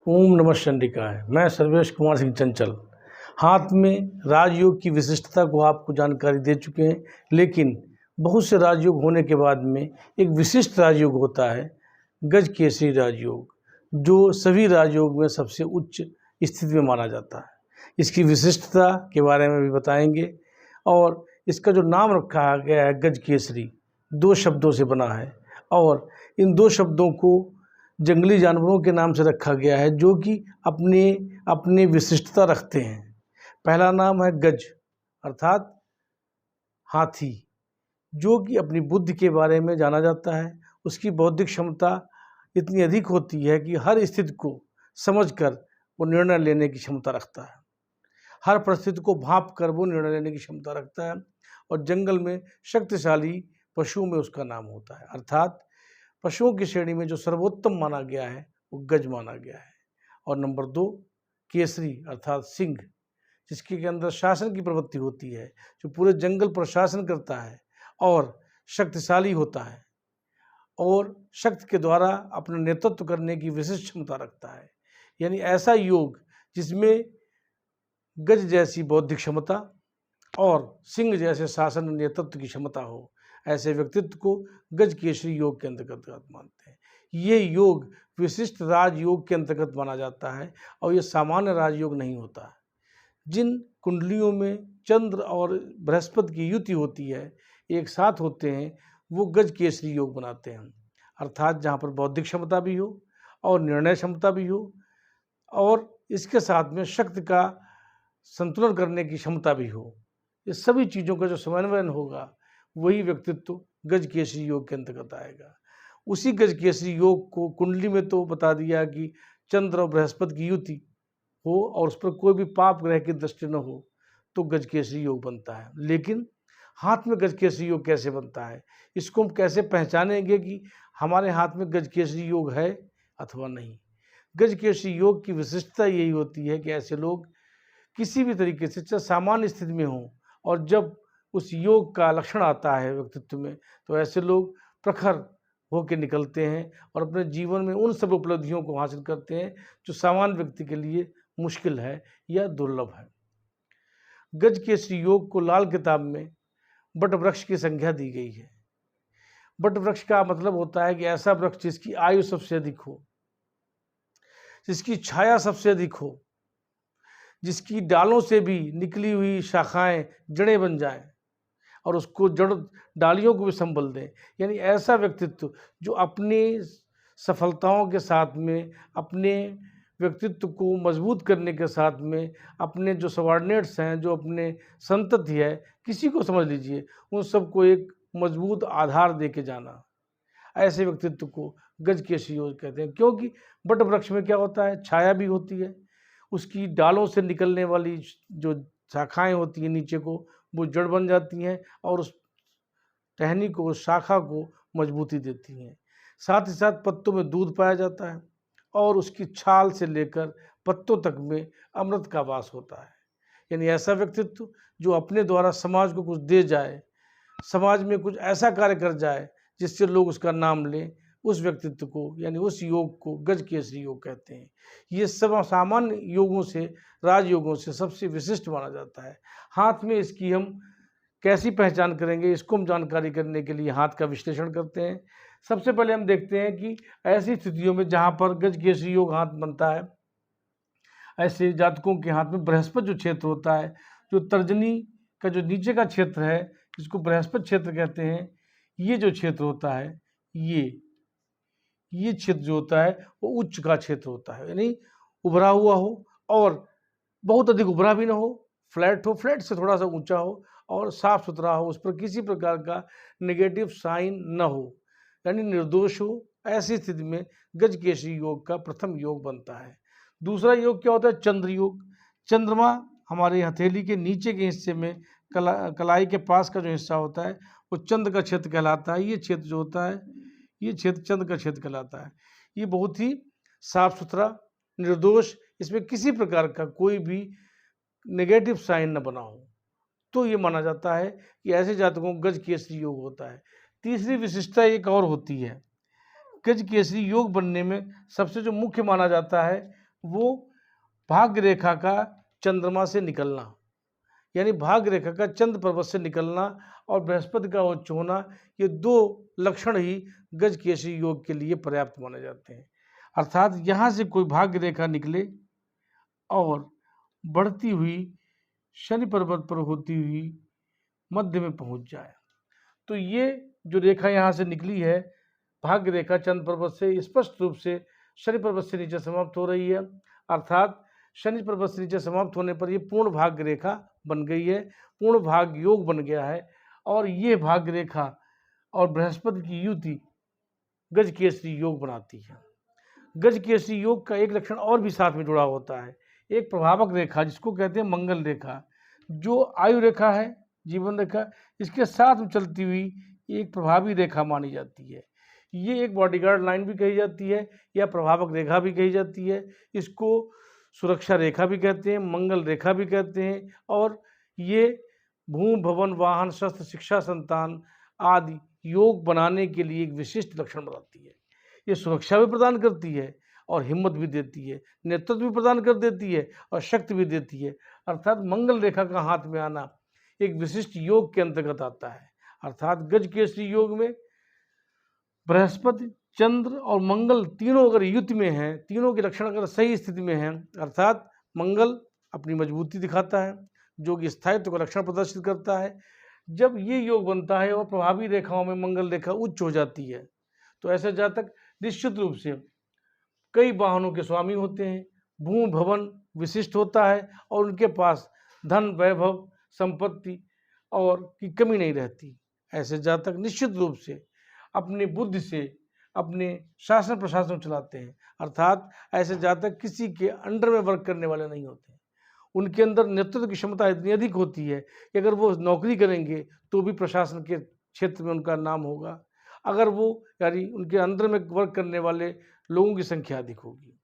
ओम नमः चंडिकाय। मैं सर्वेश कुमार सिंह चंचल हाथ में राजयोग की विशिष्टता को आपको जानकारी दे चुके हैं, लेकिन बहुत से राजयोग होने के बाद में एक विशिष्ट राजयोग होता है गज केसरी राजयोग, जो सभी राजयोग में सबसे उच्च स्थिति में माना जाता है। इसकी विशिष्टता के बारे में भी बताएंगे और इसका जो नाम रखा गया है गज केसरी, दो शब्दों से बना है और इन दो शब्दों को जंगली जानवरों के नाम से रखा गया है, जो कि अपने अपने विशिष्टता रखते हैं। पहला नाम है गज अर्थात हाथी, जो कि अपनी बुद्धि के बारे में जाना जाता है। उसकी बौद्धिक क्षमता इतनी अधिक होती है कि हर स्थिति को समझकर वो निर्णय लेने की क्षमता रखता है। हर परिस्थिति को भांप कर वो निर्णय लेने की क्षमता रखता है और जंगल में शक्तिशाली पशुओं में उसका नाम होता है। अर्थात पशुओं की श्रेणी में जो सर्वोत्तम माना गया है वो गज माना गया है। और नंबर 2 केसरी अर्थात सिंह, जिसके के अंदर शासन की प्रवृत्ति होती है, जो पूरे जंगल पर शासन करता है और शक्तिशाली होता है और शक्ति के द्वारा अपना नेतृत्व करने की विशिष्ट क्षमता रखता है। यानी ऐसा योग जिसमें गज जैसी बौद्धिक क्षमता और सिंह जैसे शासन नेतृत्व की क्षमता हो, ऐसे व्यक्तित्व को गज केसरी योग के अंतर्गत मानते हैं। ये योग विशिष्ट राजयोग के अंतर्गत माना जाता है और ये सामान्य राजयोग नहीं होता है। जिन कुंडलियों में चंद्र और बृहस्पति की युति होती है, एक साथ होते हैं, वो गज केसरी योग बनाते हैं। अर्थात जहाँ पर बौद्धिक क्षमता भी हो और निर्णय क्षमता भी हो और इसके साथ में शक्ति का संतुलन करने की क्षमता भी हो, ये सभी चीज़ों का जो समन्वयन होगा वही व्यक्तित्व गज केसरी योग के अंतर्गत आएगा। उसी गज केसरी योग को कुंडली में तो बता दिया कि चंद्र और बृहस्पति की युति हो और उस पर कोई भी पाप ग्रह की दृष्टि न हो तो गज केसरी योग बनता है। लेकिन हाथ में गज केसरी योग कैसे बनता है, इसको हम कैसे पहचानेंगे कि हमारे हाथ में गज केसरी योग है अथवा नहीं। गज केसरी योग की विशिष्टता यही होती है कि ऐसे लोग किसी भी तरीके से चाहे सामान्य स्थिति में हों और जब उस योग का लक्षण आता है व्यक्तित्व में, तो ऐसे लोग प्रखर होकर निकलते हैं और अपने जीवन में उन सब उपलब्धियों को हासिल करते हैं जो सामान्य व्यक्ति के लिए मुश्किल है या दुर्लभ है। गज केसरी योग को लाल किताब में बट वृक्ष की संज्ञा दी गई है। बट वृक्ष का मतलब होता है कि ऐसा वृक्ष जिसकी आयु सबसे अधिक हो, जिसकी छाया सबसे अधिक हो, जिसकी डालों से भी निकली हुई शाखाएं जड़ें बन जाएं और उसको जड़ डालियों को भी संबल दें। यानी ऐसा व्यक्तित्व जो अपनी सफलताओं के साथ में अपने व्यक्तित्व को मजबूत करने के साथ में अपने जो सबॉर्डिनेट्स हैं, जो अपने संतति है, किसी को समझ लीजिए, उन सबको एक मजबूत आधार दे के जाना, ऐसे व्यक्तित्व को गज केसरी योग कहते हैं। क्योंकि बट वृक्ष में क्या होता है, छाया भी होती है, उसकी डालों से निकलने वाली जो शाखाएं होती हैं नीचे को, वो जड़ बन जाती हैं और उस टहनी को, उस शाखा को मजबूती देती हैं। साथ ही साथ पत्तों में दूध पाया जाता है और उसकी छाल से लेकर पत्तों तक में अमृत का वास होता है। यानी ऐसा व्यक्तित्व जो अपने द्वारा समाज को कुछ दे जाए, समाज में कुछ ऐसा कार्य कर जाए जिससे लोग उसका नाम लें, उस व्यक्तित्व को यानी उस योग को गज केसरी योग कहते हैं। ये सब सामान्य योगों से, राजयोगों से सबसे विशिष्ट माना जाता है। हाथ में इसकी हम कैसी पहचान करेंगे, इसको हम जानकारी करने के लिए हाथ का विश्लेषण करते हैं। सबसे पहले हम देखते हैं कि ऐसी स्थितियों में जहाँ पर गज केसरी योग हाथ बनता है, ऐसे जातकों के हाथ में बृहस्पति जो क्षेत्र होता है, जो तर्जनी का जो नीचे का क्षेत्र है, जिसको बृहस्पति क्षेत्र कहते हैं, ये जो क्षेत्र होता है, ये क्षेत्र जो होता है वो उच्च का क्षेत्र होता है। यानी उभरा हुआ हो और बहुत अधिक उभरा भी ना हो, फ्लैट हो, फ्लैट से थोड़ा सा ऊंचा हो और साफ सुथरा हो, उस पर किसी प्रकार का नेगेटिव साइन न हो, यानी निर्दोष हो। ऐसी स्थिति में गज केसरी योग का प्रथम योग बनता है। दूसरा योग क्या होता है, चंद्र योग। चंद्रमा हमारे हथेली के नीचे के हिस्से में कलाई के पास का जो हिस्सा होता है वो चंद्र का क्षेत्र कहलाता है। ये क्षेत्र जो होता है, ये क्षेत्र चंद्र का क्षेत्र कहलाता है। ये बहुत ही साफ सुथरा, निर्दोष, इसमें किसी प्रकार का कोई भी नेगेटिव साइन न बना हो, तो ये माना जाता है कि ऐसे जातकों को गज केसरी योग होता है। तीसरी विशिष्टता एक और होती है, गज केसरी योग बनने में सबसे जो मुख्य माना जाता है वो भाग्य रेखा का चंद्रमा से निकलना, यानी भाग्य रेखा का चंद्र पर्वत से निकलना और बृहस्पति का उच्च होना, ये दो लक्षण ही गजकेसरी योग के लिए पर्याप्त माने जाते हैं। अर्थात यहाँ से कोई भाग्य रेखा निकले और बढ़ती हुई शनि पर्वत पर होती हुई मध्य में पहुंच जाए, तो ये जो रेखा यहाँ से निकली है भाग्य रेखा चंद्र पर्वत से स्पष्ट रूप से शनि पर्वत से नीचे समाप्त हो रही है। अर्थात शनि पर्वत से नीचे समाप्त होने पर ये पूर्ण भाग्य रेखा बन गई है, पूर्ण भाग्य योग बन गया है। और ये भाग्य रेखा और बृहस्पति की युति गजकेसरी योग बनाती है। गजकेसरी योग का एक लक्षण और भी साथ में जुड़ा होता है, एक प्रभावक रेखा जिसको कहते हैं मंगल रेखा, जो आयु रेखा है, जीवन रेखा, इसके साथ में चलती हुई एक प्रभावी रेखा मानी जाती है। ये एक बॉडीगार्ड लाइन भी कही जाती है या प्रभावक रेखा भी कही जाती है। इसको सुरक्षा रेखा भी कहते हैं, मंगल रेखा भी कहते हैं। और ये भूमि भवन वाहन शस्त्र शिक्षा संतान आदि योग बनाने के लिए एक विशिष्ट लक्षण बनाती है। ये सुरक्षा भी प्रदान करती है और हिम्मत भी देती है, नेतृत्व भी प्रदान कर देती है और शक्ति भी देती है। अर्थात मंगल रेखा का हाथ में आना एक विशिष्ट योग के अंतर्गत आता है। अर्थात गजकेसरी योग में बृहस्पति चंद्र और मंगल तीनों अगर युति में हैं, तीनों के लक्षण अगर सही स्थिति में हैं, अर्थात मंगल अपनी मजबूती दिखाता है जो कि स्थायित्व का लक्षण प्रदर्शित करता है। जब ये योग बनता है और प्रभावी रेखाओं में मंगल रेखा उच्च हो जाती है, तो ऐसे जातक निश्चित रूप से कई वाहनों के स्वामी होते हैं, भूमि भवन विशिष्ट होता है और उनके पास धन वैभव संपत्ति और की कमी नहीं रहती। ऐसे जातक निश्चित रूप से अपनी बुद्धि से अपने शासन प्रशासन चलाते हैं। अर्थात ऐसे जातक किसी के अंडर में वर्क करने वाले नहीं होते, उनके अंदर नेतृत्व की क्षमता इतनी अधिक होती है कि अगर वो नौकरी करेंगे तो भी प्रशासन के क्षेत्र में उनका नाम होगा, अगर वो यानी उनके अंदर में वर्क करने वाले लोगों की संख्या अधिक होगी,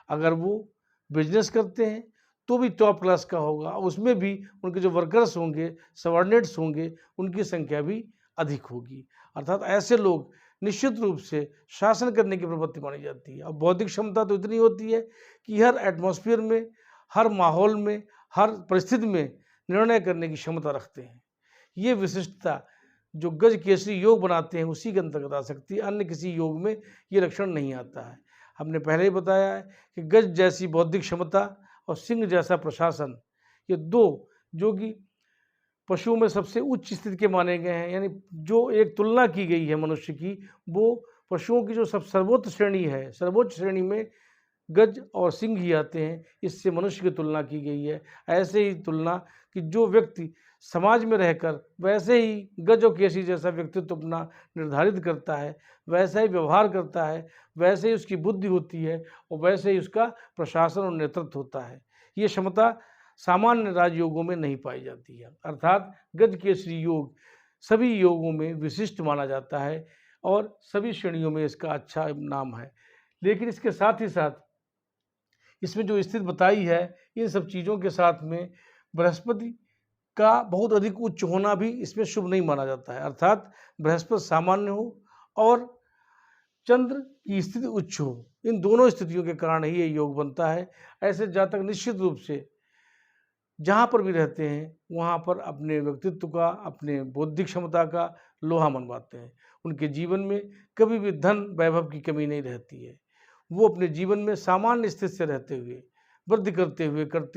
अगर वो बिजनेस करते हैं तो भी टॉप क्लास का होगा, उसमें भी उनके जो वर्कर्स होंगे सबऑर्डिनेट्स होंगे उनकी संख्या भी अधिक होगी। अर्थात ऐसे लोग निश्चित रूप से शासन करने की प्रवृत्ति मानी जाती है। और बौद्धिक क्षमता तो इतनी होती है कि हर एटमॉस्फेयर में, हर माहौल में, हर परिस्थिति में निर्णय करने की क्षमता रखते हैं। ये विशिष्टता जो गजकेसरी योग बनाते हैं उसी के अंतर्गत आ सकती है, अन्य किसी योग में ये लक्षण नहीं आता है। हमने पहले ही बताया है कि गज जैसी बौद्धिक क्षमता और सिंह जैसा प्रशासन, ये दो जो कि पशुओं में सबसे उच्च स्थिति के माने गए हैं, यानी जो एक तुलना की गई है मनुष्य की, वो पशुओं की जो सब सर्वोच्च श्रेणी है, सर्वोच्च श्रेणी में गज और सिंह ही आते हैं, इससे मनुष्य की तुलना की गई है। ऐसे ही तुलना कि जो व्यक्ति समाज में रहकर वैसे ही गज और केसी जैसा व्यक्तित्व अपना निर्धारित करता है, वैसा ही व्यवहार करता है, वैसे ही उसकी बुद्धि होती है और वैसे ही उसका प्रशासन और नेतृत्व होता है। ये क्षमता सामान्य राजयोगों में नहीं पाई जाती है। अर्थात गजकेसरी योग सभी योगों में विशिष्ट माना जाता है और सभी श्रेणियों में इसका अच्छा नाम है। लेकिन इसके साथ ही साथ इसमें जो स्थिति बताई है, इन सब चीज़ों के साथ में बृहस्पति का बहुत अधिक उच्च होना भी इसमें शुभ नहीं माना जाता है। अर्थात बृहस्पति सामान्य हो और चंद्र की स्थिति उच्च हो, इन दोनों स्थितियों के कारण ही ये योग बनता है। ऐसे जातक निश्चित रूप से जहाँ पर भी रहते हैं वहाँ पर अपने व्यक्तित्व का, अपने बौद्धिक क्षमता का लोहा मनवाते हैं। उनके जीवन में कभी भी धन वैभव की कमी नहीं रहती है। वो अपने जीवन में सामान्य स्थिति से रहते हुए, वृद्धि करते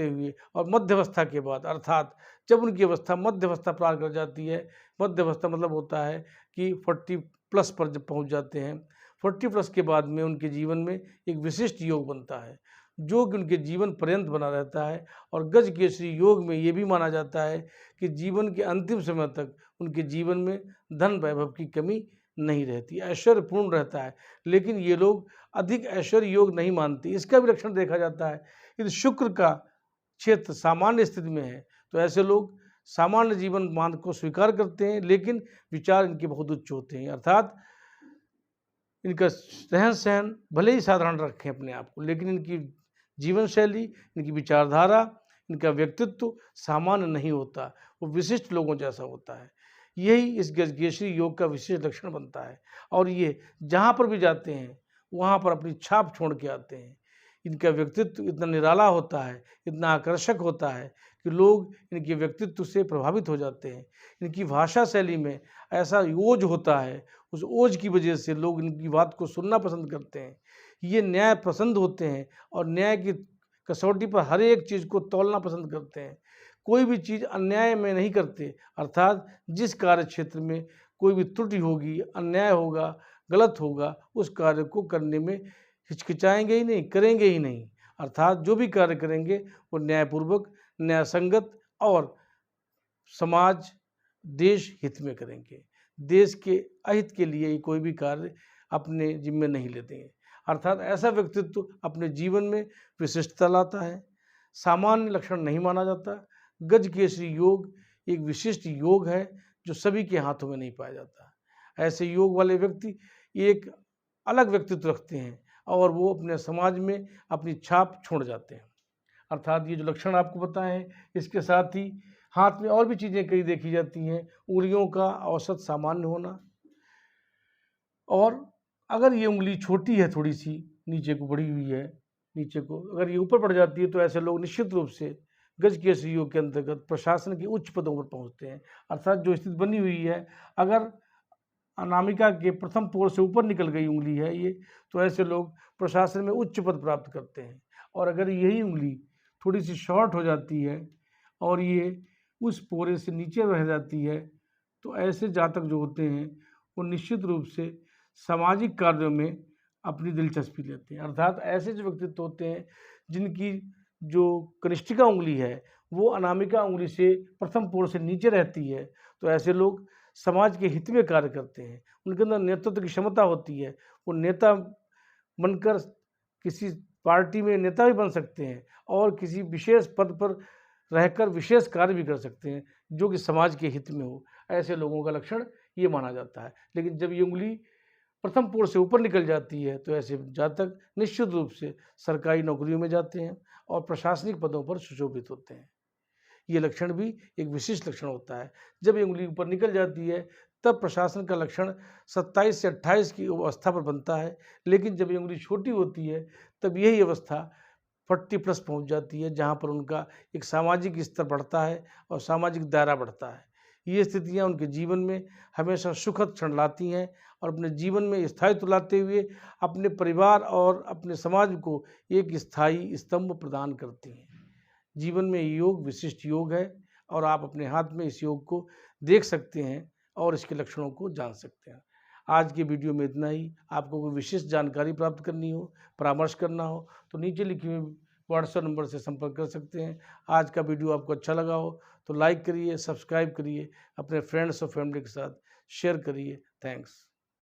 हुए और मध्यवस्था के बाद, अर्थात जब उनकी अवस्था मध्यवस्था पार कर जाती है, मध्यवस्था मतलब होता है कि 40+ पर जब पहुँच जाते हैं, 40+ के बाद में उनके जीवन में एक विशिष्ट योग बनता है जो कि उनके जीवन पर्यंत बना रहता है। और गजकेसरी योग में ये भी माना जाता है कि जीवन के अंतिम समय तक उनके जीवन में धन वैभव की कमी नहीं रहती, ऐश्वर्यपूर्ण रहता है। लेकिन ये लोग अधिक ऐश्वर्य योग नहीं मानते, इसका भी लक्षण देखा जाता है। यदि शुक्र का क्षेत्र सामान्य स्थिति में है तो ऐसे लोग सामान्य जीवन मान को स्वीकार करते हैं, लेकिन विचार इनके बहुत उच्च होते हैं। अर्थात इनका रहन सहन भले ही साधारण रखें अपने आप को, लेकिन इनकी जीवन शैली, इनकी विचारधारा, इनका व्यक्तित्व सामान्य नहीं होता, वो विशिष्ट लोगों जैसा होता है। यही इस गजकेसरी योग का विशेष लक्षण बनता है। और ये जहाँ पर भी जाते हैं वहाँ पर अपनी छाप छोड़ के आते हैं। इनका व्यक्तित्व इतना निराला होता है, इतना आकर्षक होता है कि लोग इनके व्यक्तित्व से प्रभावित हो जाते हैं। इनकी भाषा शैली में ऐसा ओज होता है, उस ओज की वजह से लोग इनकी बात को सुनना पसंद करते हैं। ये न्याय पसंद होते हैं और न्याय की कसौटी पर हर एक चीज़ को तौलना पसंद करते हैं। कोई भी चीज़ अन्याय में नहीं करते, अर्थात जिस कार्य क्षेत्र में कोई भी त्रुटि होगी, अन्याय होगा, गलत होगा, उस कार्य को करने में हिचकिचाएंगे ही नहीं, करेंगे ही नहीं। अर्थात जो भी कार्य करेंगे वो न्यायपूर्वक, न्यायसंगत और समाज, देश हित में करेंगे। देश के अहित के लिए ये कोई भी कार्य अपने जिम्मे नहीं लेते हैं। अर्थात ऐसा व्यक्तित्व अपने जीवन में विशिष्टता लाता है। सामान्य लक्षण नहीं माना जाता। गजकेसरी योग एक विशिष्ट योग है जो सभी के हाथों में नहीं पाया जाता। ऐसे योग वाले व्यक्ति एक अलग व्यक्तित्व रखते हैं और वो अपने समाज में अपनी छाप छोड़ जाते हैं। अर्थात ये जो लक्षण आपको बताए हैं, इसके साथ ही हाथ में और भी चीज़ें कई देखी जाती हैं। उंगलियों का औसत सामान्य होना, और अगर ये उंगली छोटी है, थोड़ी सी नीचे को बढ़ी हुई है, नीचे को अगर ये ऊपर बढ़ जाती है, तो ऐसे लोग निश्चित रूप से गजकेसरी योग के अंतर्गत प्रशासन के उच्च पदों पर पहुंचते हैं। अर्थात जो स्थिति बनी हुई है, अगर अनामिका के प्रथम पोर से ऊपर निकल गई उंगली है ये, तो ऐसे लोग प्रशासन में उच्च पद प्राप्त करते हैं। और अगर यही उंगली थोड़ी सी शॉर्ट हो जाती है और ये उस पोरे से नीचे रह जाती है, तो ऐसे जातक जो होते हैं वो निश्चित रूप से सामाजिक कार्यों में अपनी दिलचस्पी लेते हैं। अर्थात ऐसे जो व्यक्तित्व होते हैं जिनकी जो कनिष्ठिका उंगली है वो अनामिका उंगली से प्रथम पोर से नीचे रहती है, तो ऐसे लोग समाज के हित में कार्य करते हैं। उनके अंदर नेतृत्व की क्षमता होती है। वो नेता बनकर किसी पार्टी में नेता भी बन सकते हैं और किसी विशेष पद पर रहकर विशेष कार्य भी कर सकते हैं जो कि समाज के हित में हो। ऐसे लोगों का लक्षण ये माना जाता है। लेकिन जब ये उंगली प्रथम पोर से ऊपर निकल जाती है, तो ऐसे जातक निश्चित रूप से सरकारी नौकरियों में जाते हैं और प्रशासनिक पदों पर सुशोभित होते हैं। ये लक्षण भी एक विशिष्ट लक्षण होता है। जब ये उंगली ऊपर निकल जाती है, तब प्रशासन का लक्षण 27 से 28 की अवस्था पर बनता है। लेकिन जब ये उंगली छोटी होती है, तब यही अवस्था 40+ पहुंच जाती है, जहां पर उनका एक सामाजिक स्तर बढ़ता है और सामाजिक दायरा बढ़ता है। ये स्थितियां उनके जीवन में हमेशा सुखद क्षण लाती हैं और अपने जीवन में स्थायित्व लाते हुए अपने परिवार और अपने समाज को एक स्थायी स्तंभ प्रदान करती हैं। जीवन में योग विशिष्ट योग है और आप अपने हाथ में इस योग को देख सकते हैं और इसके लक्षणों को जान सकते हैं। आज के वीडियो में इतना ही। आपको कोई विशिष्ट जानकारी प्राप्त करनी हो, परामर्श करना हो, तो नीचे लिखे हुए व्हाट्सएप नंबर से संपर्क कर सकते हैं। आज का वीडियो आपको अच्छा लगा हो तो लाइक करिए, सब्सक्राइब करिए, अपने फ्रेंड्स और फैमिली के साथ शेयर करिए। थैंक्स।